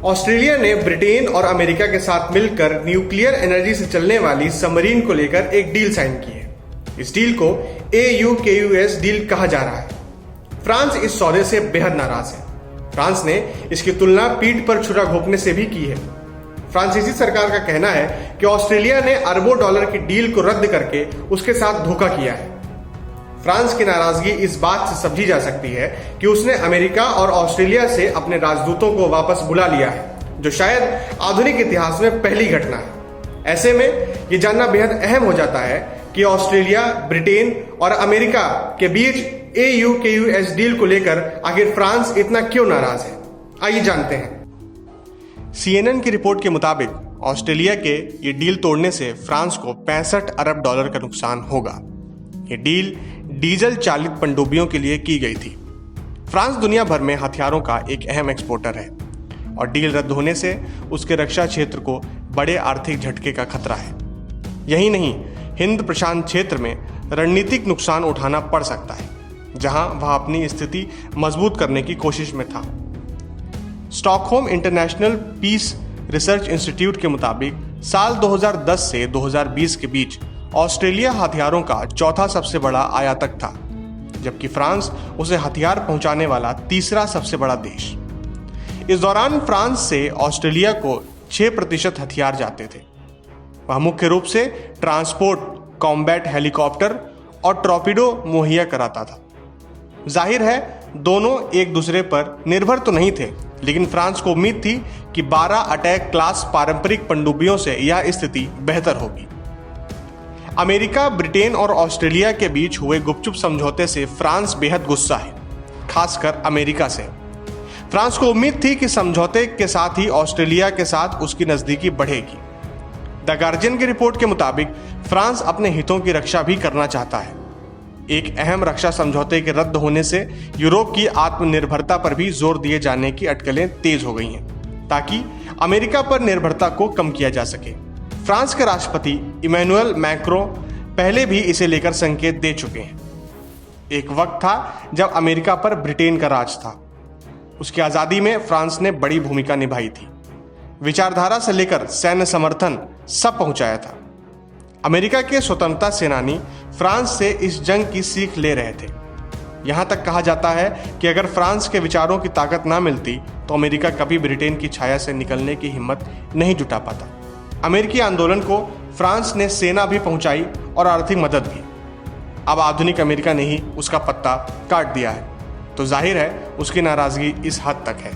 Australia ने Britain और America के साथ मिलकर न्यूक्लियर एनर्जी से चलने वाली सबमरीन को लेकर एक डील साइन की है। इस डील को AUKUS डील कहा जा रहा है। फ्रांस इस सौदे से बेहद नाराज है। फ्रांस ने इसकी तुलना पीठ पर छुरा घोंपने से भी की है। फ्रांसीसी सरकार का कहना है कि ऑस्ट्रेलिया ने अरबों डॉलर की डील को रद्द करके उसके साथ धोखा किया है। फ्रांस की नाराजगी इस बात से समझी जा सकती है कि उसने अमेरिका और ऑस्ट्रेलिया से अपने राजदूतों को वापस बुला लिया है, जो शायद आधुनिक इतिहास में पहली घटना है। ऐसे में ये जानना बेहद अहम हो जाता है कि ऑस्ट्रेलिया, ब्रिटेन और अमेरिका के बीच AUKUS डील को लेकर आखिर फ्रांस इतना क्यों नाराज है। आइए जानते हैं। CNN की रिपोर्ट के मुताबिक ऑस्ट्रेलिया के ये डील तोड़ने से फ्रांस को 65 अरब डॉलर का नुकसान होगा। ये डील डीजल चालित पनडुब्बियों के लिए की गई थी। फ्रांस दुनिया भर में हथियारों का एक अहम एक्सपोर्टर है और डील रद्द होने से उसके रक्षा क्षेत्र को बड़े आर्थिक झटके का खतरा है। यही नहीं, हिंद प्रशांत क्षेत्र में रणनीतिक नुकसान उठाना पड़ सकता है, जहां वह अपनी स्थिति मजबूत करने की कोशिश में था। Stockholm International Peace Research Institute के मुताबिक साल 2010 से 2020 के बीच ऑस्ट्रेलिया हथियारों का चौथा सबसे बड़ा आयातक था, जबकि फ्रांस उसे हथियार पहुंचाने वाला तीसरा सबसे बड़ा देश। इस दौरान फ्रांस से ऑस्ट्रेलिया को 6% हथियार जाते थे। वह मुख्य रूप से ट्रांसपोर्ट, कॉम्बैट हेलीकॉप्टर और टॉर्पीडो मुहैया कराता था। जाहिर है दोनों एक दूसरे पर निर्भर तो नहीं थे, लेकिन फ्रांस को उम्मीद थी कि 12 अटैक क्लास पारंपरिक पनडुब्बियों से यह स्थिति बेहतर होगी। अमेरिका, ब्रिटेन और ऑस्ट्रेलिया के बीच हुए गुपचुप समझौते से फ्रांस बेहद गुस्सा है, खासकर अमेरिका से। फ्रांस को उम्मीद थी कि समझौते के साथ ही ऑस्ट्रेलिया के साथ उसकी नजदीकी बढ़ेगी। द गार्जियन की रिपोर्ट के मुताबिक फ्रांस अपने हितों की रक्षा भी करना चाहता है। एक अहम रक्षा समझौते के रद्द होने से यूरोप की आत्मनिर्भरता पर भी जोर दिए जाने की अटकलें तेज हो गई हैं, ताकि अमेरिका पर निर्भरता को कम किया जा सके। फ्रांस के राष्ट्रपति इमैनुअल मैक्रो पहले भी इसे लेकर संकेत दे चुके हैं। एक वक्त था जब अमेरिका पर ब्रिटेन का राज था। उसकी आज़ादी में फ्रांस ने बड़ी भूमिका निभाई थी। विचारधारा से लेकर सैन्य समर्थन सब पहुंचाया था। अमेरिका के स्वतंत्रता सेनानी फ्रांस से इस जंग की सीख ले रहे थे। यहां तक कहा जाता है कि अगर फ्रांस के विचारों की ताकत ना मिलती तो अमेरिका कभी ब्रिटेन की छाया से निकलने की हिम्मत नहीं जुटा पाता। अमेरिकी आंदोलन को फ्रांस ने सेना भी पहुंचाई और आर्थिक मदद भी। अब आधुनिक अमेरिका ने ही उसका पत्ता काट दिया है, तो जाहिर है उसकी नाराजगी इस हद तक है।